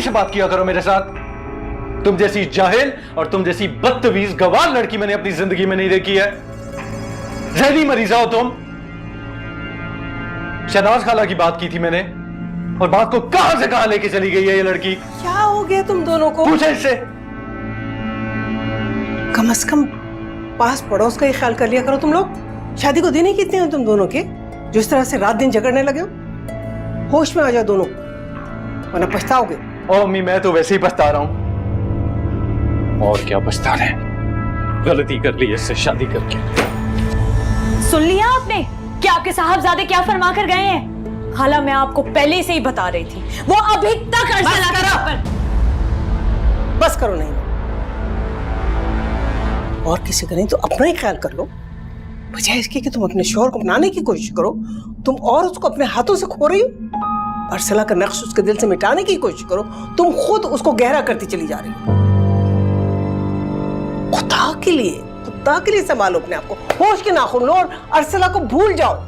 से बात किया करो मेरे साथ। तुम जैसी जाहिल और तुम जैसी बदतमीज गवार लड़की मैंने अपनी जिंदगी में नहीं देखी है। जहनी मरीजा हो तुम। शहनाज खाला की बात की थी मैंने, और बात को कहां से कहां लेके चली गई है ये लड़की। क्या हो गया तुम दोनों को? पूछे इससे। कम से कम पास पड़ोस का ही ख्याल कर लिया करो तुम लोग। शादी को दिन ही कितने हैं तुम दोनों के, जो इस तरह से रात दिन झगड़ने लगे हो? होश में आ जाओ दोनों, वरना पछताओगे। ओ अम्मी, मैं तो वैसे ही पछता रहा हूं। और क्या पछता रहे, गलती कर ली इससे शादी करके। सुन लिया आपने कि आपके साहबजादे क्या फरमा कर गए हैं? खाला, मैं आपको पहले से ही बता रही थी, वो अभी तक अर्सला के पर। बस करो, नहीं और किसी का नहीं तो अपना ही ख्याल कर लो, बजाय इसके कि तुम अपने शौहर को अपनाने की कोशिश करो। तुम और उसको अपने हाथों से खो रही हो। अर्सला का नक्श उसके दिल से मिटाने की कोशिश करो, तुम खुद उसको गहरा करती चली जा रही हो। खुदा के लिए संभालो अपने आप को, होश के नाखून लो और अर्सला को भूल जाओ।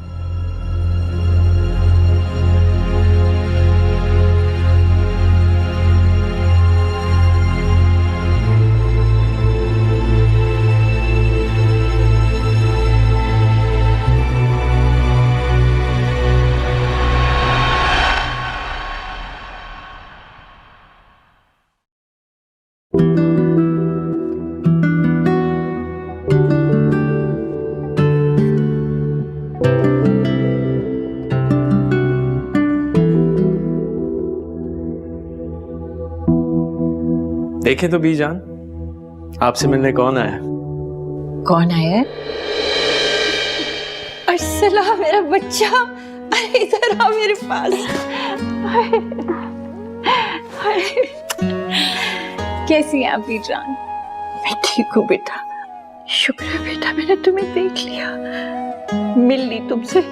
देखें तो बीजान, आपसे मिलने कौन आया? कौन आया? अर्सला मेरा बच्चा, अरे इधर आ मेरे पास। कैसी हैं आप बीजान? मैं ठीक हूँ बेटा, शुक्र है बेटा मैंने तुम्हें देख लिया, मिल ली तुमसे।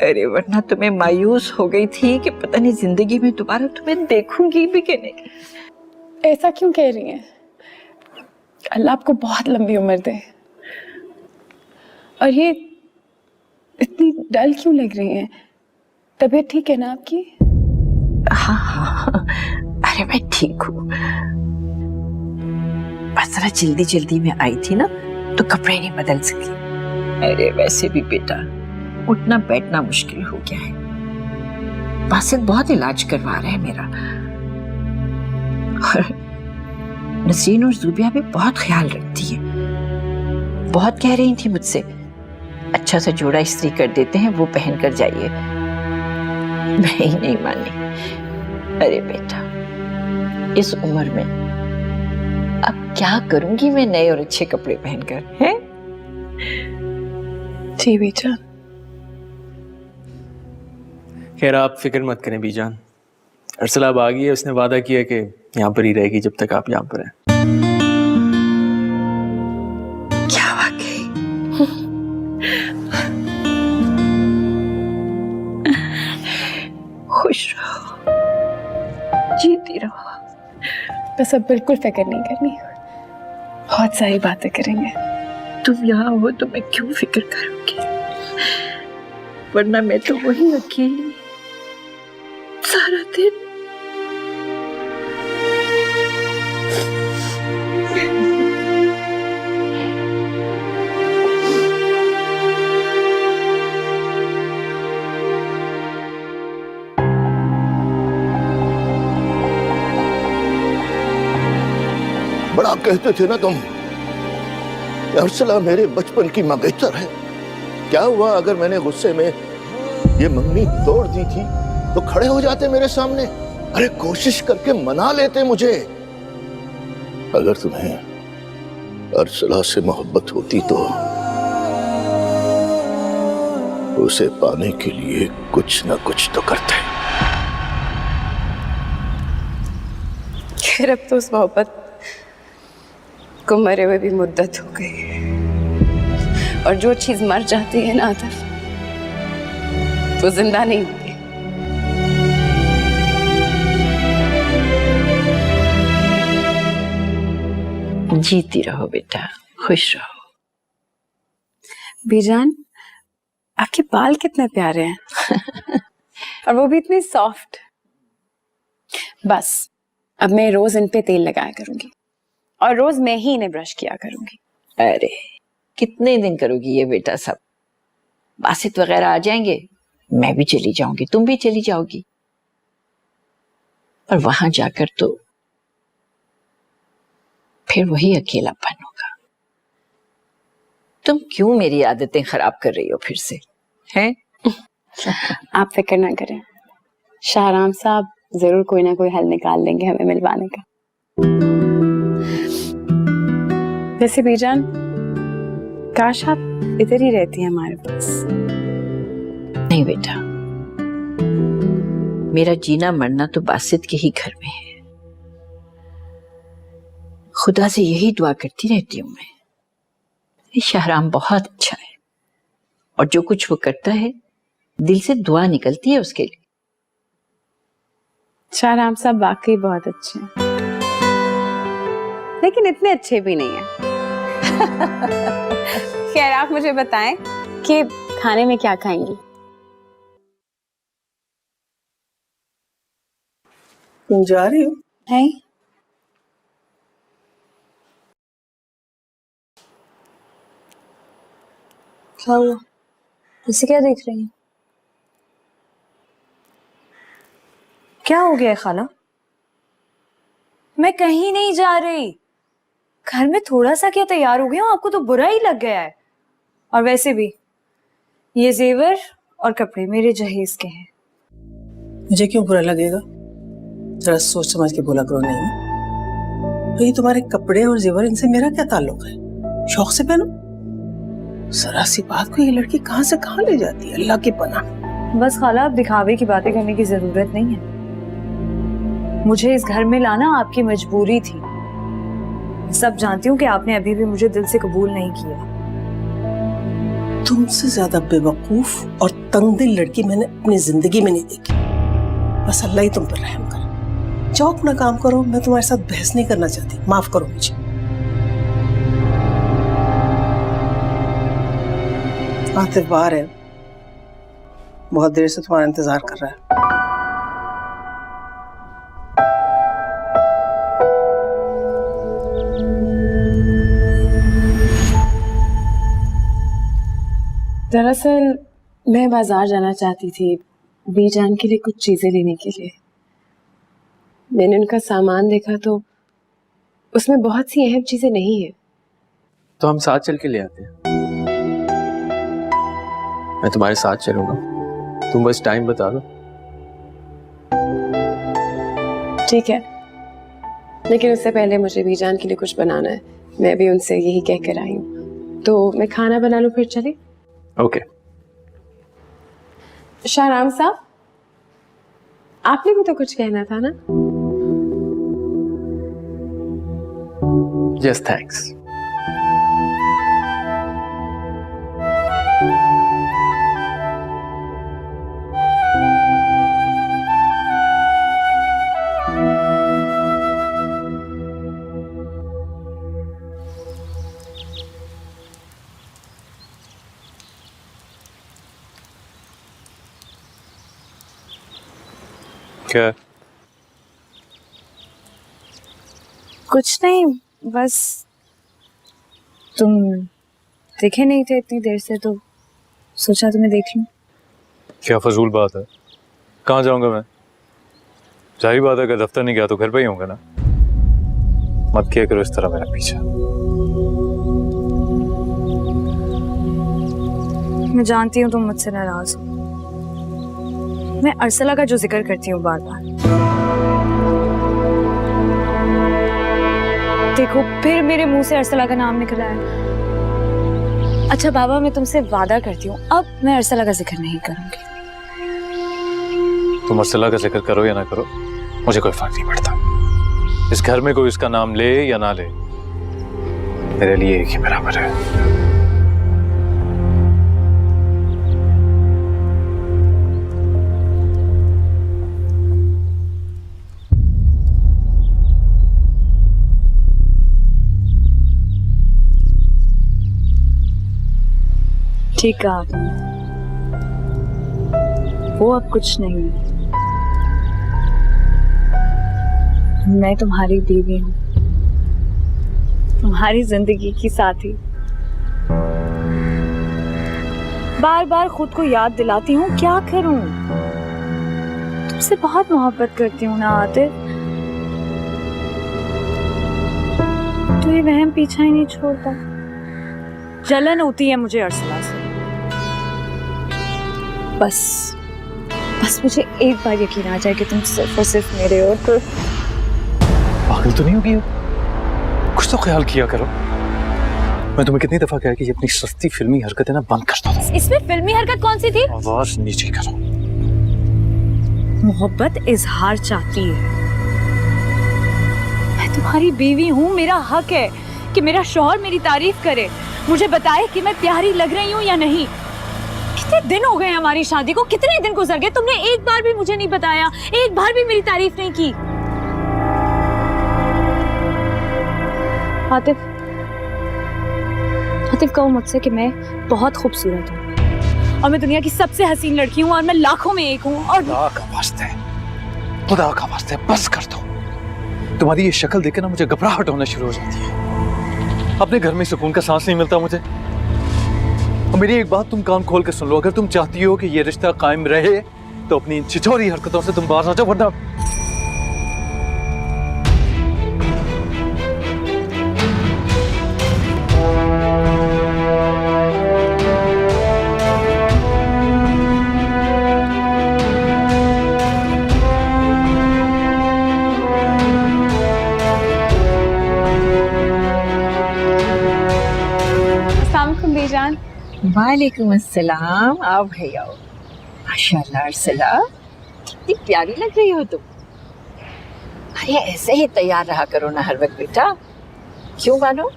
अरे वरना तुम्हें मायूस हो गई थी कि पता नहीं जिंदगी में दोबारा तुम्हें देखूंगी भी कि नहीं। ऐसा क्यों कह रही हैं? अल्लाह आपको बहुत लंबी उम्र दे। और ये इतनी डल क्यों लग रही हैं? तबीयत ठीक है ना आपकी? हाँ, अरे मैं ठीक हूँ, बस जरा जल्दी में आई थी ना तो कपड़े नहीं बदल सकी। अरे वैसे भी बेटा उठना बैठना मुश्किल हो गया है, बासित बहुत इलाज करवा रहे हैं मेरा, और नसरीन और ज़ुबिया भी बहुत ख्याल रखती है। बहुत कह रही थी मुझसे, अच्छा सा जोड़ा इस्त्री कर देते हैं वो पहन कर जाइए, मैं ही नहीं मानी। अरे बेटा इस उम्र में अब क्या करूंगी मैं नए और अच्छे कपड़े पहनकर, हैं? जी बेटा। खैर आप फिक्र मत करें बीजान, अर्सला अब आ गई है, उसने वादा किया कि यहाँ पर ही रहेगी जब तक आप यहाँ पर हैं। क्या वाकई? खुश रहो, जीती रहो। बस अब बिल्कुल फिक्र नहीं करनी, बहुत सारी बातें करेंगे। तुम यहाँ हो तो मैं क्यों फिक्र करूंगी, वरना मैं तो वही अकेली सारा दिन। बड़ा कहते थे ना तुम, अर्सला मेरे बचपन की मंगेतर है। क्या हुआ अगर मैंने गुस्से में ये मंगनी तोड़ दी थी तो खड़े हो जाते मेरे सामने, अरे कोशिश करके मना लेते मुझे। अगर तुम्हें अर्सला से मोहब्बत होती तो उसे पाने के लिए कुछ ना कुछ तो करते। खैर अब तो उस मोहब्बत को मरे हुए भी मुद्दत हो गई, और जो चीज मर जाती है ना आतिफ, वो जिंदा नहीं होती। जीती रहो बेटा, खुश रहो। बीजान आपके बाल कितने प्यारे हैं और वो भी इतने सॉफ्ट। बस अब मैं रोज इन पे तेल लगाया करूंगी और रोज मैं ही इन्हें ब्रश किया करूंगी। अरे कितने दिन करोगी ये बेटा सब? बासित वगैरह आ जाएंगे, मैं भी चली जाऊंगी, तुम भी चली जाओगी, और वहां जाकर तो फिर वही अकेलापन होगा। तुम क्यों मेरी आदतें खराब कर रही हो फिर से, हैं? आप फिक्र ना करें, शाहराम साहब जरूर कोई ना कोई हल निकाल देंगे हमें मिलवाने का। वैसे बीजान, काश आप इधर ही रहती हैं हमारे पास। नहीं बेटा, मेरा जीना मरना तो बासित के ही घर में है। खुदा से यही दुआ करती रहती हूँ मैं। ये शाहराम बहुत अच्छा है और जो कुछ वो करता है दिल से दुआ निकलती है उसके लिए। शाहराम साहब वाकई बहुत अच्छे हैं, लेकिन इतने अच्छे भी नहीं हैं। खैर आप मुझे बताएं कि खाने में क्या खाएंगी? तुम जा रही हो? है क्या हुआ? इसे क्या देख रही हैं? क्या हो गया है खाला? मैं कहीं नहीं जा रही। घर में थोड़ा सा क्या तैयार हो गया हूँ, आपको तो बुरा ही लग गया है। और वैसे भी ये जेवर और कपड़े मेरे जहेज के हैं। मुझे क्यों बुरा लगेगा? जरा सोच समझ के बोला करो। नहीं तो ये तुम्हारे कपड़े और जेवर, इनसे मेरा क्या ताल्लुक है? शौक से पहनो। जरा सी बात को ये लड़की कहाँ से कहाँ ले जाती है, अल्लाह की पनाह। बस खाला, अब दिखावे की बातें करने की जरूरत नहीं है। मुझे इस घर में लाना आपकी मजबूरी थी। सब जानती हूँ कि आपने अभी भी मुझे दिल से कबूल नहीं किया। तुमसे ज्यादा बेवकूफ और तंगदिल लड़की मैंने अपनी जिंदगी में नहीं देखी। बस अल्लाह ही तुम पर रहम करे। जाओ अपना काम करो, मैं तुम्हारे साथ बहस नहीं करना चाहती। माफ करो मुझे। आतिफ बाहर है, बहुत देर से तुम्हारा इंतजार कर रहा है। दरअसल मैं बाजार जाना चाहती थी बीजान के लिए कुछ चीजें लेने के लिए। मैंने उनका सामान देखा तो उसमें बहुत सी अहम चीजें नहीं है। तो हम साथ चल के ले आते हैं। मैं तुम्हारे साथ चलूंगा, तुम बस टाइम बता दो। ठीक है, लेकिन उससे पहले मुझे बीजान के लिए कुछ बनाना है। मैं भी उनसे यही कह कर आई हूँ, तो मैं खाना बना लूं फिर चले। ओके। शाहराम साहब, आपने भी तो कुछ कहना था ना? Yes thanks. क्या? कुछ नहीं, बस तुम दिखे नहीं थे इतनी देर से तो सोचा तुम्हें देख लूं। क्या फजूल बात है, कहाँ जाऊंगा मैं? जाहिर बात है, अगर दफ्तर नहीं गया तो घर पे ही होऊंगा ना। मत किया करो इस तरह मेरा पीछा। मैं जानती हूँ तुम मुझसे नाराज हो। मैं अर्सला का जो जिक्र करती हूँ बार बार, देखो फिर मेरे मुंह से अर्सला का नाम निकला है। अच्छा बाबा, मैं तुमसे वादा करती हूँ अब मैं अर्सला का जिक्र नहीं करूंगी। तुम अर्सला का जिक्र करो या ना करो, मुझे कोई फर्क नहीं पड़ता। इस घर में कोई उसका नाम ले या ना ले, मेरे लिए एक ही बराबर है। ठीक कहा आपने, वो अब कुछ नहीं है। मैं तुम्हारी बीवी हूँ, तुम्हारी जिंदगी की साथी। बार बार खुद को याद दिलाती हूँ, क्या करूँ? तुमसे बहुत मोहब्बत करती हूँ ना आतिफ। तो ये वहम पीछा ही नहीं छोड़ता। जलन होती है मुझे अर्सला से। बस मुझे एक बार यकीन आ जाए कि तुम सिर्फ और सिर्फ मेरे हो तो। पागल तो नहीं होगी? कुछ तो ख्याल किया करो। मैं तुम्हें कितनी दफा कहा कि ये अपनी सस्ती फिल्मी हरकतें ना बंद कर दो। इसमें फिल्मी हरकत कौन सी थी? आवाज नीचे करो। मोहब्बत इजहार चाहती है। मैं तुम्हारी बीवी हूँ, मेरा हक है कि मेरा शौहर मेरी तारीफ करे, मुझे बताए कि मैं प्यारी लग रही हूँ या नहीं। कितने दिन हो गए हमारी शादी को, कितने दिन गुजर गए, तुमने एक बार भी मुझे नहीं बताया, एक बार भी मेरी तारीफ नहीं की। आतिफ कहो मुझसे कि मैं बहुत खूबसूरत हूँ और मैं दुनिया की सबसे हसीन लड़की हूँ और मैं लाखों में एक हूँ। और खुदा का वास्ते बस कर दो। तुम्हारी ये शक्ल देख के ना मुझे घबराहट होना शुरू हो जाती है। अपने घर में सुकून का सांस नहीं मिलता मुझे। और मेरी एक बात तुम कान खोल के सुन लो, अगर तुम चाहती हो कि ये रिश्ता कायम रहे तो अपनी इन छिछोरी हरकतों से तुम बाहर आ जाओ, वरना बीजान। वालेकुम अस्सलाम। आओ भाई आओ। माशाल्लाह अर्सला, कितनी प्यारी लग रही हो तुम। अरे ऐसे ही तैयार रहा करो ना हर वक्त बेटा। क्यों मानो?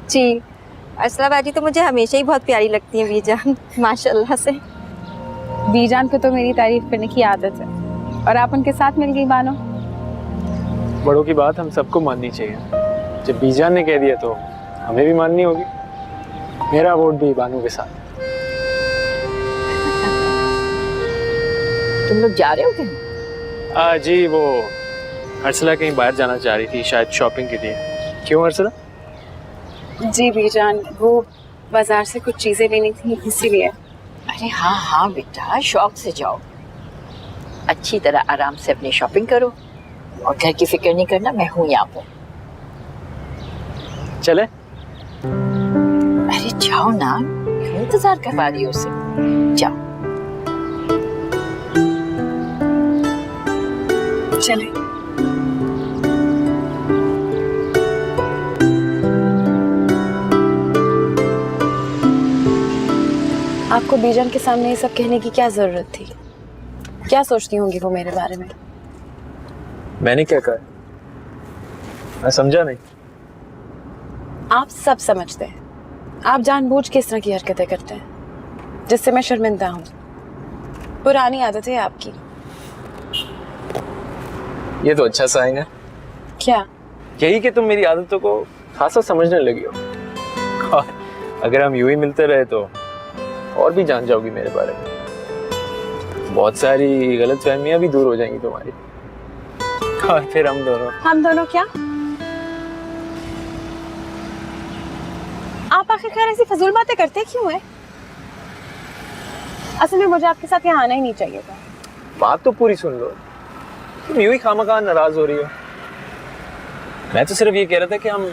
जी अर्सला बाजी तो मुझे हमेशा ही बहुत प्यारी लगती है बीजान, माशाल्लाह से। बीजान को तो मेरी तारीफ करने की आदत है और आप उनके साथ मिल गई बानो। बड़ों की बात हम सबको माननी चाहिए। जब बीजान ने कह दिया तो हमें भी माननी होगी। मेरा वोट भी बानू के साथ। तुम लोग जा रहे हो कहीं? जी वो अर्सला कहीं बाहर जाना चाह रही थी, शायद शॉपिंग के लिए। क्यों अर्सला? जी बीजान, वो बाजार से कुछ चीजें लेनी थी इसीलिए। अरे हाँ हाँ बेटा, शौक से जाओ, अच्छी तरह आराम से अपनी शॉपिंग करो और घर की फिक्र नहीं करना, मैं हूँ यहाँ पर। चले? अरे जाओ ना, क्यों इंतजार करवा रही हो उसे? जाओ। चले। आपको बीजान के सामने ये सब कहने की क्या जरूरत थी? क्या सोचती होंगी वो मेरे बारे में? मैंने क्या कहा? मैं समझा नहीं। आप सब समझते हैं। आप जानबूझ के इस तरह की हरकतें करते हैं जिससे मैं शर्मिंदा हूँ। पुरानी आदत है आपकी। ये तो अच्छा साइन है। क्या? यही कि तुम मेरी आदतों को खासा समझने लगी हो। और अगर हम यूं ही मिलते रहे तो और भी जान जाओगी मेरे बारे में। बहुत सारी गलतफहमियां भी दूर हो जाएंगी तुम्हारी। और फिर हम दोनों क्या? आप आखिरकार ऐसी फजूल बातें करते क्यों हैं? असल में मुझे आपके साथ यहाँ आना ही नहीं चाहिए था। बात तो पूरी सुन लो। तुम यूं ही खामखा नाराज हो रही हो। मैं तो सिर्फ ये कह रहा था कि हम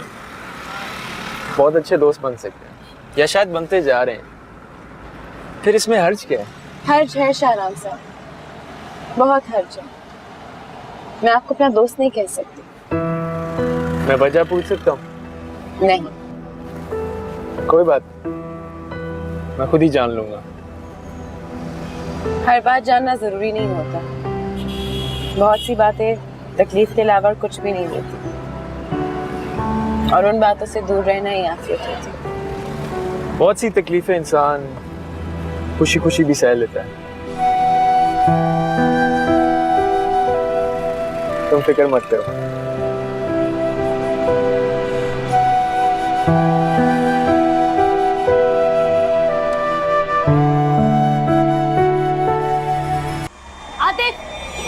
बहुत अच्छे दोस्त बन सकते हैं, या शायद बनते जा रहे हैं। फिर इसमें हर्ज क्या है? हर्ज है शाहराम साहब, बहुत हर्ज है। मैं आपको अपना दोस्त नहीं कह सकती। मैं वजह पूछ सकता हूँ? नहीं। कोई बात, मैं खुद ही जान लूंगा। हर बात जानना जरूरी नहीं होता। बहुत सी बातें तकलीफ के अलावा कुछ भी नहीं देती, और उन बातों से दूर रहना ही आफियत होती है। बहुत सी तकलीफें इंसान खुशी खुशी भी सह लेता है। तुम फिक्र मत करो। आतिफ,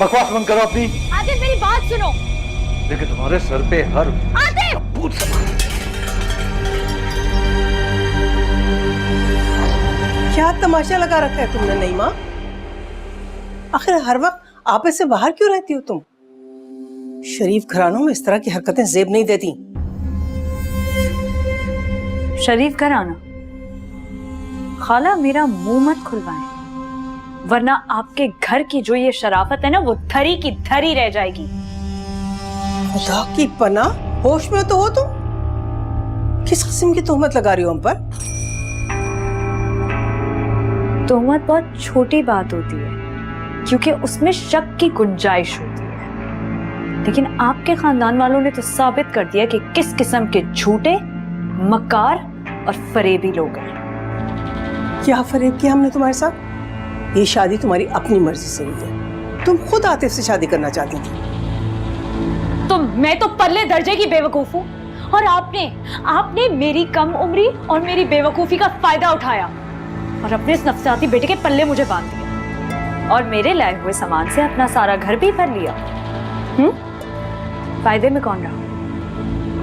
बकवास बंद करो अपनी। आतिफ मेरी बात सुनो। लेकिन तुम्हारे सर पे हर भूत सवार है। क्या तमाशा लगा रखा है तुमने नईमा? आखिर हर वक्त आपस से बाहर क्यों रहती हो तुम? शरीफ घरानों में इस तरह की हरकतें जेब नहीं देती। शरीफ घराना? खाला मेरा मुंह मत खुलवाएं, वरना आपके घर की जो ये शराफत है ना वो धरी की धरी रह जाएगी। खुदा की पनाह, होश में तो हो तुम? किस किस्म की तोहमत लगा रही हो हम पर? तोहमत बहुत छोटी बात होती है क्योंकि उसमें शक की गुंजाइश होती है, लेकिन आपके खानदान वालों ने तो साबित कर दिया कि किस किस्म के झूठे, मक्कार और फरेबी लोग हैं। क्या फरेब किया हमने तुम्हारे साथ? ये शादी तुम्हारी अपनी मर्जी से हुई है। तुम खुद आतिफ से शादी करना चाहती थी। तो मैं तो परले दर्जे की बेवकूफ हूँ और आपने मेरी कम उम्री और मेरी बेवकूफी का फायदा उठाया और अपने इस नफसाती बेटे के पल्ले मुझे बांध दिया और मेरे लाए हुए सामान से अपना सारा घर भी भर लिया। फायदे में कौन रहा?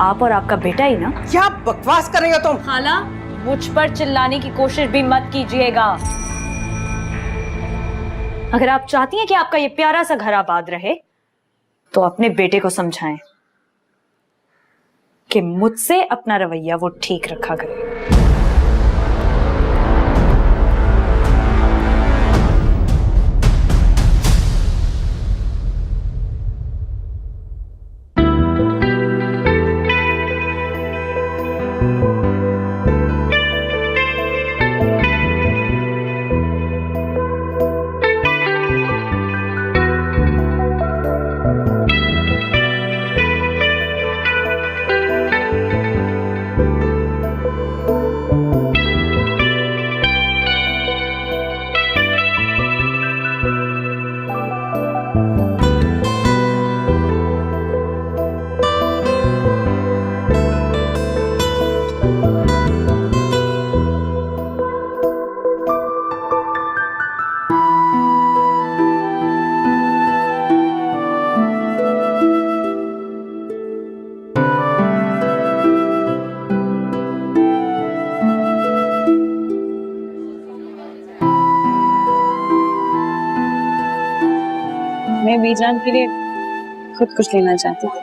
आप और आपका बेटा ही ना। क्या बकवास कर रही हो तुम? खाला, मुझ पर चिल्लाने की कोशिश भी मत कीजिएगा। अगर आप चाहती हैं कि आपका ये प्यारा सा घर आबाद रहे तो अपने बेटे को समझाएं कि मुझसे अपना रवैया वो ठीक रखा करे। मैं बीजान के लिए खुद कुछ लेना चाहती थी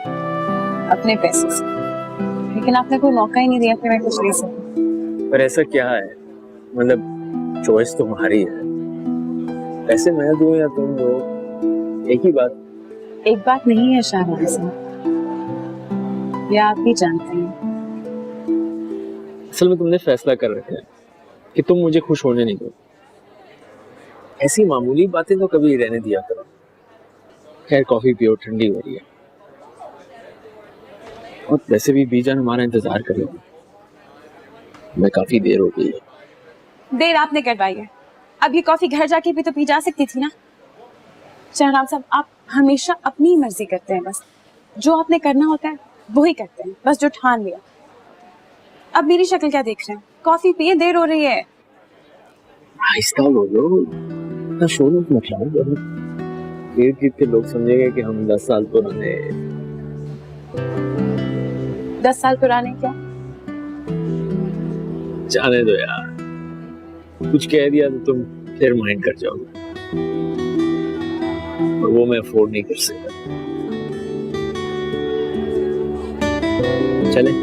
अपने पैसे से, लेकिन आपने कोई मौका ही नहीं दिया कि मैं कुछ ले सकूं। पर ऐसा क्या है, मतलब चॉइस तुम्हारी है, पैसे मैं दूं या तुम दो, एक ही बात। एक बात नहीं है शाहरुख से, ये आप भी जानते हैं। असल में तुमने फैसला कर रखा है कि तुम मुझे खुश होने नहीं दो। ऐसी मामूली बातें तो कभी रहने दिया करो। खैर कॉफी पियो, ठंडी हो रही है। और वैसे भी बीजान हमारा इंतजार करेगी, मैं काफी देर हो गई है। देर आपने करवाई है, अब ये कॉफी घर जाके भी तो पी जा सकती थी ना। शहराब साहब, आप हमेशा अपनी ही मर्जी करते हैं, बस जो आपने करना होता है वो ही करते हैं, बस जो ठान लिया। अब मेरी शक्ल क्या देख रहे हैं? कॉफी पिए, देर हो रही है। आहिस्ता बोलो, इतना शोर मत मचाओ, इर्द गिर्द के लोग समझेंगे कि हम 10 साल पुराने। 10 साल पुराने क्या? जाने दो यार, कुछ कह दिया तो तुम फिर माइंड कर जाओगे और वो मैं अफोर्ड नहीं कर सकता। चले?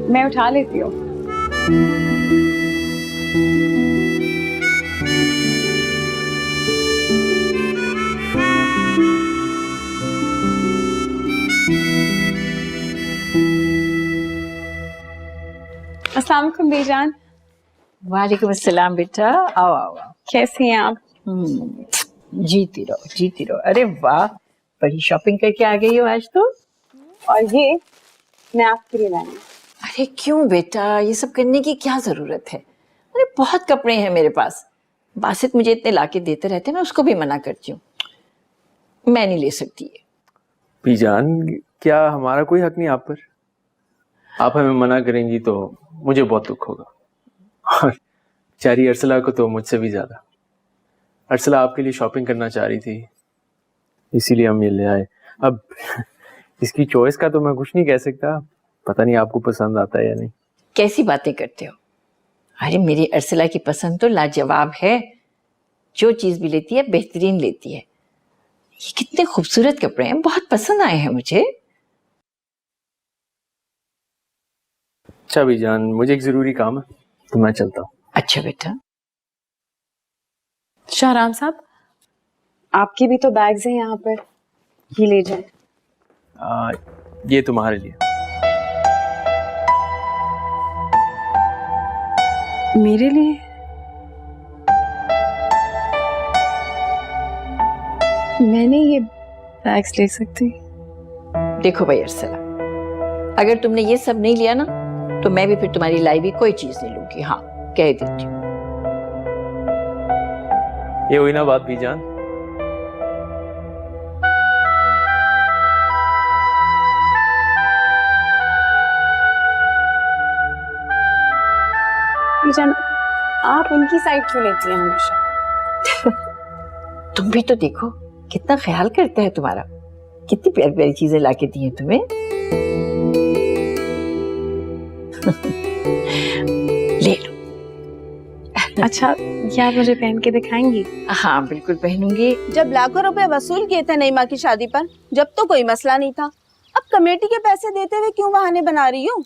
मैं उठा लेती हूँ। अस्सलाम वालेकुम बेजान। वालेकुम अस्सलाम बेटा, आओ आओ आओ। कैसी हैं आप? जीती रहो जीती रहो। अरे वाह, बड़ी शॉपिंग करके आ गई हो आज तो। और ये मैं आपके लिए लाई हूँ। अरे क्यों बेटा, ये सब करने की क्या जरूरत है? अरे बहुत कपड़े हैं मेरे पास। बासित मुझे इतने लाके देते रहते हैं, मैं उसको भी मना करती हूँ, मैं नहीं ले सकती है। बीजान, क्या हमारा कोई हक नहीं आप पर? आप हमें मना करेंगी तो मुझे बहुत दुख होगा। और बेचारी अर्सला को तो मुझसे भी ज्यादा। अर्सला आपके लिए शॉपिंग करना चाह रही थी, इसीलिए हम ये ले आए। अब इसकी चॉइस का तो मैं कुछ नहीं कह सकता, पता नहीं आपको पसंद आता है या नहीं। कैसी बातें करते हो? अरे मेरी अर्सला की पसंद तो लाजवाब है, जो चीज भी लेती है बेहतरीन लेती है। ये कितने खूबसूरत कपड़े हैं, बहुत पसंद आए हैं मुझे। अच्छा बीजान, मुझे एक जरूरी काम है तो मैं चलता हूँ। अच्छा बेटा। शाहराम साहब, आपके भी तो बैग्स हैं यहाँ पर, ये ले जाएं। ये तुम्हारे लिए। मेरे लिए? मैंने ये बैग्स ले सकती? देखो भाई अर्सला, अगर तुमने ये सब नहीं लिया ना तो मैं भी फिर तुम्हारी लाई हुई कोई चीज नहीं लूंगी। हाँ, कह देती हूँ। ये हुई ना बात बीजान। जान, आप उनकी साइड क्यों लेती हैं हमेशा? तुम भी तो देखो कितना ख्याल करते हैं तुम्हारा, कितनी प्यारी प्यारी चीजें लाके दी हैं तुम्हें। ले लो। अच्छा, क्या आप मुझे पहन के दिखाएंगी? हाँ बिल्कुल पहनूंगी। जब लाखों रुपए वसूल किए थे नईमा की शादी पर, जब तो कोई मसला नहीं था। अब कमेटी के पैसे देते हुए क्यों बहाने बना रही हो?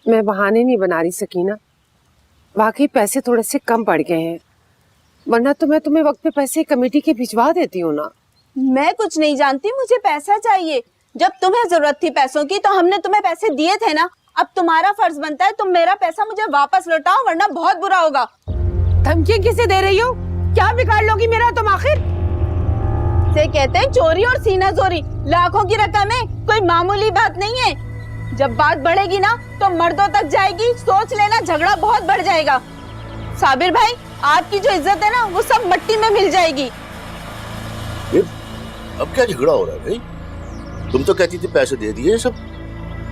मैं बहाने नहीं बना रही सकीना, वाकई पैसे थोड़े से कम पड़ गए हैं, वरना तो मैं तुम्हें वक्त पे पैसे कमेटी के भिजवा देती हूँ ना। मैं कुछ नहीं जानती, मुझे पैसा चाहिए। जब तुम्हें जरूरत थी पैसों की तो हमने तुम्हें पैसे दिए थे ना। अब तुम्हारा फर्ज बनता है तुम मेरा पैसा मुझे वापस लौटाओ, वरना बहुत बुरा होगा। धमकी किसे दे रही हो? क्या बिगाड़ लोगी मेरा तुम आखिर? से कहते हैं चोरी और सीना जोरी। लाखों की रकम है, कोई मामूली बात नहीं है। जब बात बढ़ेगी ना तो मर्दों तक जाएगी। सोच लेना, झगड़ा बहुत बढ़ जाएगा। साबिर भाई, आपकी जो इज्जत है ना वो सब मिट्टी में मिल जाएगी। अब क्या झगड़ा हो रहा है भाई? तुम तो कहती थी पैसे दे दिए सब,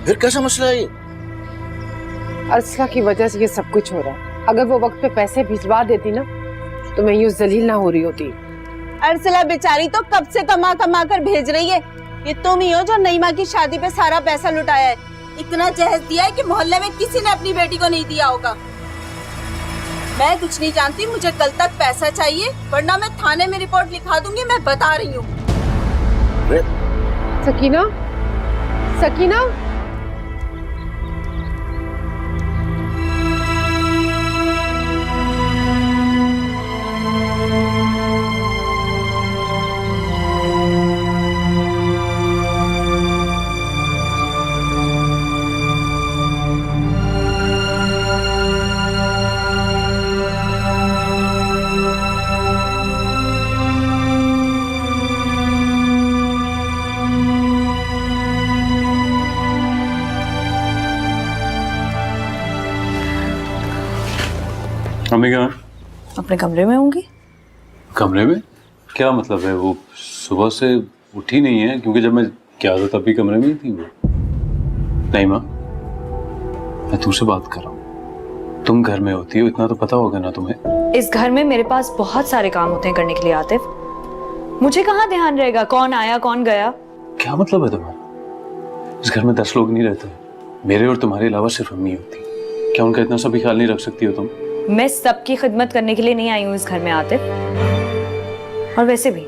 फिर कैसा मसला है ये? अर्सला की वजह से ये सब कुछ हो रहा है। अगर वो वक्त पे पैसे भिजवा देती ना तो मैं यूं जलील ना हो रही होती। अर्सला बेचारी तो कब से कमा कमा कर भेज रही है। ये तुम ही हो जो नईमा की शादी पे सारा पैसा लुटाया है। इतना जहेज दिया है कि मोहल्ले में किसी ने अपनी बेटी को नहीं दिया होगा। मैं कुछ नहीं जानती, मुझे कल तक पैसा चाहिए, वरना मैं थाने में रिपोर्ट लिखा दूंगी। मैं बता रही हूँ। सकीना, सकीना, मम्मी कहाँ? अपने कमरे में होंगी। कमरे में? क्या मतलब है? वो सुबह से उठी नहीं है, क्योंकि जब मैं क्या था तब भी कमरे में ही थी वो। नहीं माँ, मैं तुमसे बात कर रहा हूँ। तुम घर में होती हो, इतना तो पता होगा ना तुम्हें। इस घर में मेरे पास बहुत सारे काम होते हैं करने के लिए आतिफ। मुझे कहाँ ध्यान रहेगा कौन आया कौन गया। क्या मतलब है तुम्हारा? इस घर में 10 लोग नहीं रहते, मेरे और तुम्हारे अलावा सिर्फ अम्मी होती। क्या उनका इतना सा भी ख्याल नहीं रख सकती हो तुम? मैं सबकी खिदमत करने के लिए नहीं आई हूँ इस घर में आतिफ। और वैसे भी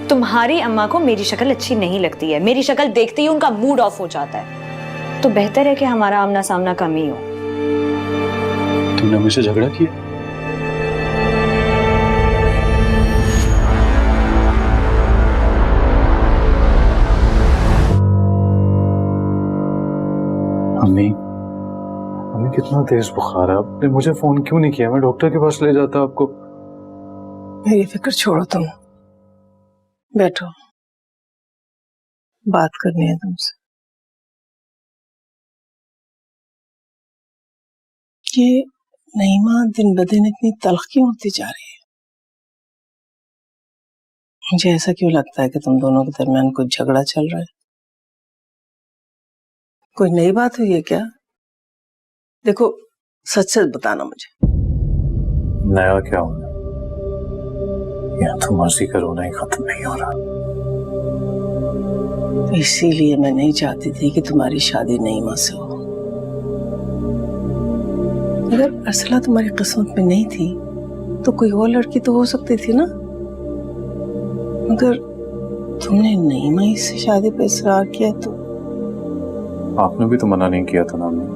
तुम्हारी अम्मा को मेरी शक्ल अच्छी नहीं लगती है। मेरी शक्ल देखते ही उनका मूड ऑफ हो जाता है। तो बेहतर है कि हमारा आमना सामना कम ही हो। तुमने मुझसे झगड़ा किया? अम्मी, अम्मी कितना तेज बुखार है। आपने मुझे फोन क्यों नहीं किया? मैं डॉक्टर के पास ले जाता आपको। मेरी फिक्र छोड़ो तुम, बैठो, बात करनी है तुमसे। ये नईमा दिन ब दिन इतनी तल्ख क्यों होती जा रही है? मुझे ऐसा क्यों लगता है कि तुम दोनों के दरमियान कुछ झगड़ा चल रहा है? कोई नई बात हुई है क्या? देखो, सच सच बताना मुझे। नया क्या होना, या तो मर्जी का रोना ही खत्म नहीं हो रहा। इसीलिए मैं नहीं चाहती थी कि तुम्हारी शादी नईमा से हो। अगर अर्सला तुम्हारी किस्मत में नहीं थी तो कोई और लड़की तो हो सकती थी ना। मगर तुमने नईमा ही से शादी पे इसरार किया तो। आपने भी तो मना नहीं किया था ना अम्मी।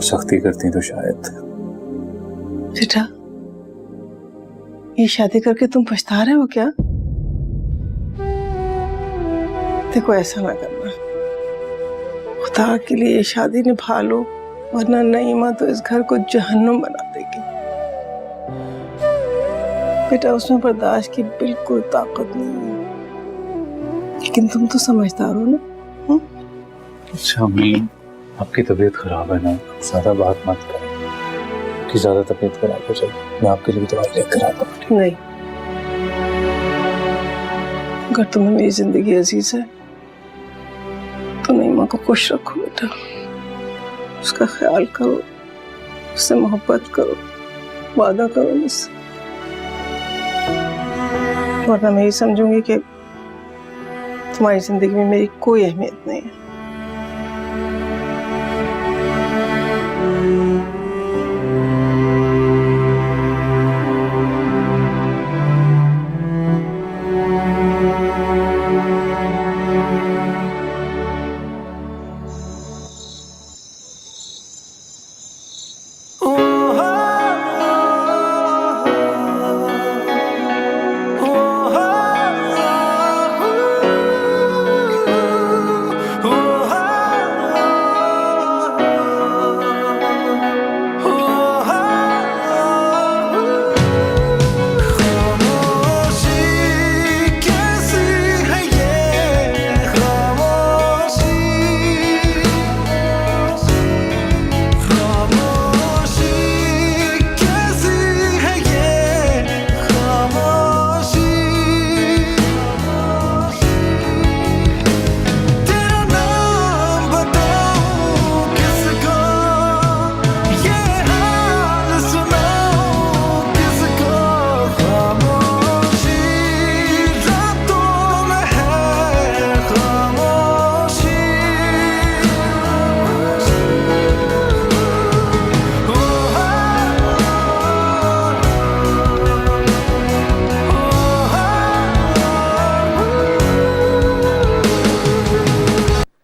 सख्ती करती तो शायद। बेटा, ये शादी करके तुम पछता रहे हो क्या? देखो, ऐसा ना करना, खुदा के लिए ये शादी निभा लो, वरना नईमा तो इस घर को जहन्नुम बना देगी। बेटा, उसमें बर्दाश्त की बिल्कुल ताकत नहीं है। लेकिन तुम तो समझदार हो ना। अच्छा अम्मी, आपकी तबीयत खराब है ना, ज्यादा बात मत करें कि ज्यादा तबीयत खराब हो जाए। मैं आपके लिए दवा लेकर आता हूँ। नहीं, अगर तुम्हें मेरी जिंदगी अजीज है तो नईमा को खुश रखो बेटा। उसका ख्याल करो, उससे मोहब्बत करो, वादा करो मुझसे, वरना मैं ये समझूंगी कि तुम्हारी जिंदगी में मेरी कोई अहमियत नहीं है।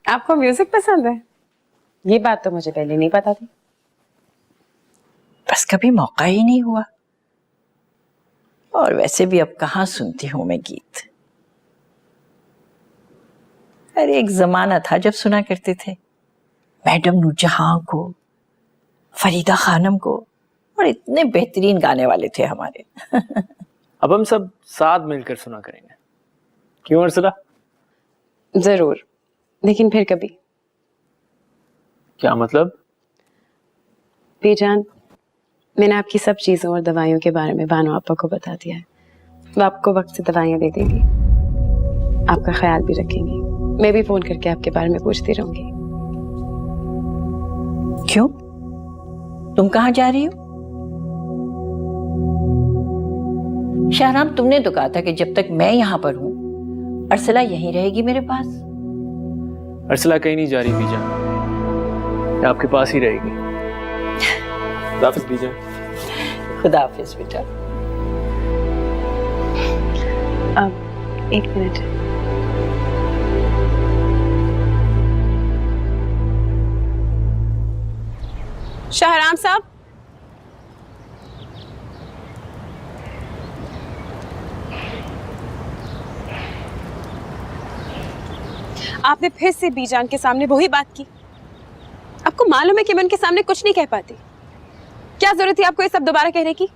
आपको म्यूजिक पसंद है? ये बात तो मुझे पहले नहीं पता थी। बस कभी मौका ही नहीं हुआ, और वैसे भी अब कहाँ सुनती हूँ मैं गीत। अरे एक जमाना था जब सुना करते थे मैडम नूरजहां को, फरीदा खानम को, और इतने बेहतरीन गाने वाले थे हमारे। अब हम सब साथ मिलकर सुना करेंगे, क्यों अर्सला? जरूर, लेकिन फिर कभी। क्या मतलब? बीजान, मैंने आपकी सब चीजों और दवाइयों के बारे में बानो आपा को बता दिया है। वो आपको वक्त से दवाइयां दे देगी, आपका ख्याल भी रखेंगी। मैं भी फोन करके आपके बारे में पूछती रहूंगी। क्यों, तुम कहाँ जा रही हो? शाहराम, तुमने तो कहा था कि जब तक मैं यहाँ पर हूँ अर्सला यहीं रहेगी मेरे पास। अर्सला कहीं नहीं जा रही बीजान, ये आपके पास ही रहेगी। खुदा हाफिज बीजान। खुदा हाफिज बेटा। अब एक मिनट, शाहराम साहब, आपने फिर से बीजान के सामने वही बात की। आपको मालूम है कि मैं उनके सामने कुछ नहीं कह पाती। क्या जरूरत थी आपको ये सब दोबारा कहने की?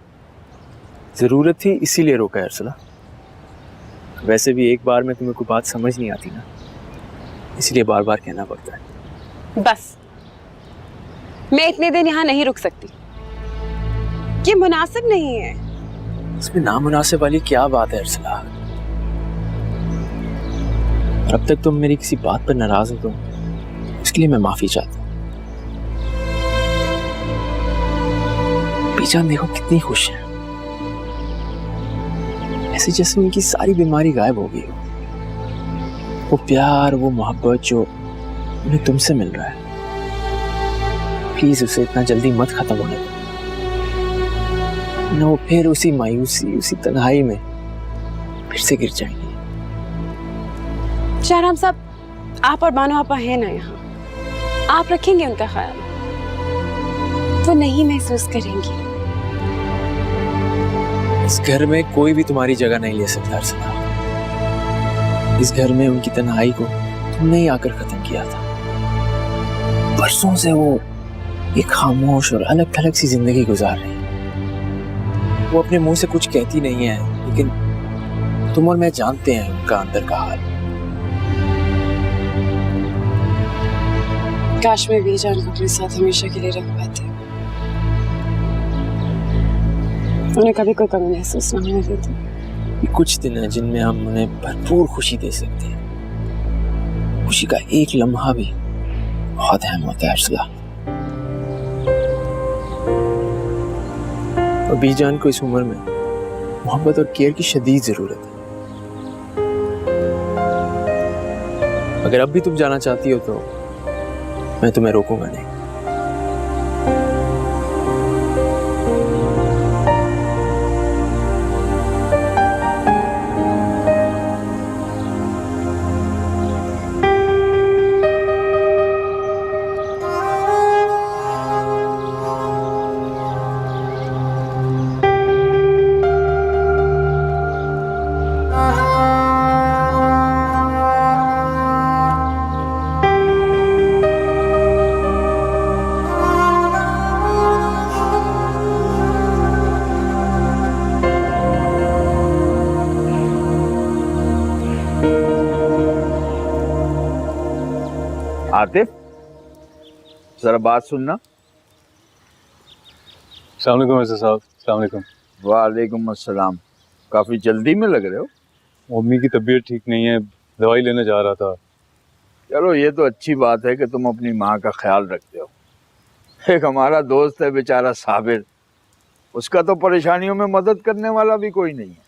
जरूरत थी इसीलिए रोका है अर्सला। वैसे भी एक बार में तुम्हें कोई बात समझ नहीं आती ना, इसलिए बार बार कहना पड़ता है। बस, मैं इतने दिन यहाँ नहीं रुक सकती, ये मुनासिब नहीं है। इसमें नामुनासिब वाली क्या बात है अर्सला? अब तक तुम मेरी किसी बात पर नाराज हो तो इसके लिए मैं माफी चाहता हूँ। बीजान देखो कितनी खुश है, ऐसे जैसे उनकी सारी बीमारी गायब हो गई हो। वो प्यार, वो मोहब्बत जो उन्हें तुमसे मिल रहा है, प्लीज उसे इतना जल्दी मत खत्म होने दो, ना वो फिर उसी मायूसी, उसी तन्हाई में फिर से गिर जाएंगे। शाहराम साहब, आप और बानो आपा है ना यहाँ, आप रखेंगे उनका ख्याल, वो नहीं महसूस करेंगी। इस घर में कोई भी तुम्हारी जगह नहीं ले सकता अर्चना। इस घर में उनकी तन्हाई को तुमने ही आकर खत्म किया था। बरसों से वो एक खामोश और अलग थलग सी जिंदगी गुजार रही है। वो अपने मुंह से कुछ कहती नहीं है, लेकिन तुम और मैं जानते हैं उनका अंदर का हाल। काश मैं बीजान को अपने साथ हमेशा के लिए रख पाती। उन्हें कभी कोई कमी महसूस नहीं होने देती। ये कुछ दिन हैं जिनमें हम उन्हें भरपूर खुशी दे सकते हैं। खुशी का एक लम्हा भी बहुत अहम होता है अर्सला। और बीजान को इस उम्र में मोहब्बत और केयर की शदीद जरूरत है। अगर अब भी तुम जाना चाहती हो तो मैं तुम्हें रोकूंगा नहीं। आतिफ, जरा बात सुनना। अस्सलाम वालेकुम मिर्ज़ा साहब। अस्सलाम वालेकुम। वालेकुम अस्सलाम। काफी जल्दी में लग रहे हो। मम्मी की तबीयत ठीक नहीं है, दवाई लेने जा रहा था। चलो ये तो अच्छी बात है कि तुम अपनी माँ का ख्याल रखते हो। एक हमारा दोस्त है बेचारा साबिर, उसका तो परेशानियों में मदद करने वाला भी कोई नहीं है।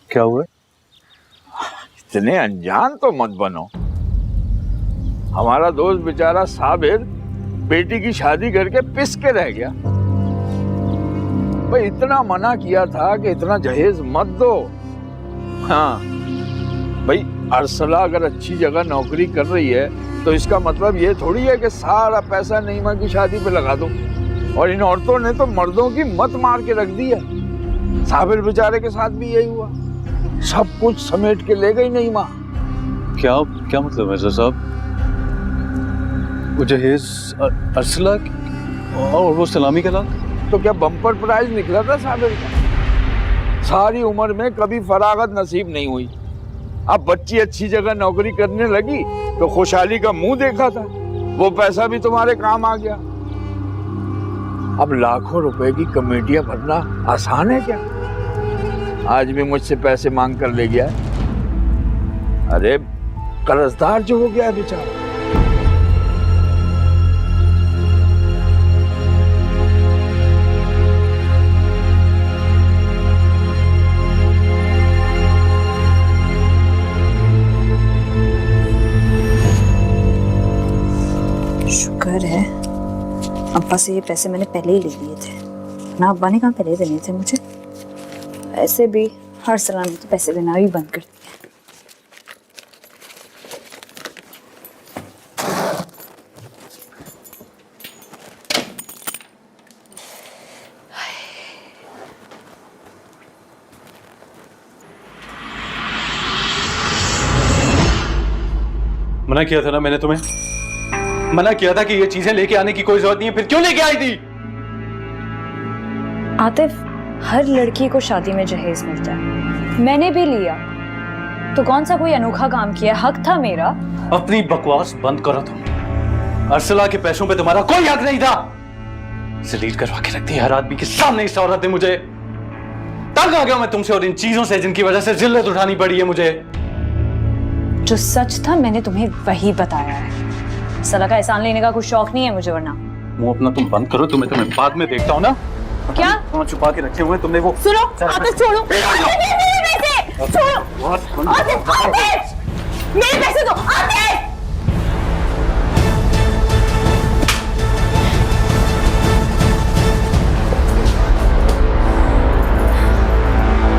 क्या हुआ? इतने अनजान तो मत बनो। हमारा दोस्त बेचारा साबिर बेटी की शादी करके पिस के रह गया। भाई इतना मना किया था कि इतना जहेज मत दो। हाँ भाई, अर्सला अगर अच्छी जगह नौकरी कर रही है तो इसका मतलब ये थोड़ी है कि सारा पैसा नईमा की शादी पे लगा दो। और इन औरतों ने तो मर्दों की मत मार के रख दी है। साबिर बेचारे के साथ भी यही हुआ, सब कुछ समेट के ले गई नईमा। क्या क्या मतलब मिर्ज़ा साहब? वो जहेज अर्सला और वो सलामी का लाख? तो क्या बम्पर प्राइज निकला था साबिर का? सारी उम्र में कभी फरागत नसीब नहीं हुई। अब बच्ची अच्छी जगह नौकरी करने लगी तो खुशहाली का मुंह देखा था, वो पैसा भी तुम्हारे काम आ गया। अब लाखों रुपए की कमेटियां भरना आसान है क्या? आज भी मुझसे पैसे मांग कर ले गया। अरे कर्जदार जो हो गया है बेचारा। शुक्र है अब्बा से ये पैसे मैंने पहले ही ले लिए थे, ना अब्बा ने कहाँ पहले देने थे मुझे। ऐसे भी हर सलाम तो पैसे देना भी बंद कर दिया। मना किया था ना मैंने तुम्हें, मना किया था कि ये चीजें लेके आने की कोई जरूरत नहीं है, फिर क्यों लेके आई थी? आतिफ, हर लड़की को शादी में जहेज मिलता है, मैंने भी लिया तो कौन सा कोई अनोखा काम किया, हक था मेरा। अपनी बकवास बंद करो तुम। अर्सला के पैसों पे तुम्हारा कोई हक नहीं था। जलील करवा के रखती है हर आदमी के सामने इस औरत ने मुझे। तंग आ गया मैं तुमसे और इन चीजों से जिनकी वजह से जिल्लत उठानी पड़ी है मुझे। जो सच था मैंने तुम्हें वही बताया है। सला का एहसान लेने का कुछ शौक नहीं है मुझे, वरना मुंह अपना तुम बंद करो, तुम्हें बाद में देखता हूँ ना। क्या? वहाँ छुपा के रखे हुए तुमने वो। सुनो, आतिश छोड़ो, मेरे पैसे छोड़ो, आतिश, मेरे पैसे दो, आतिश।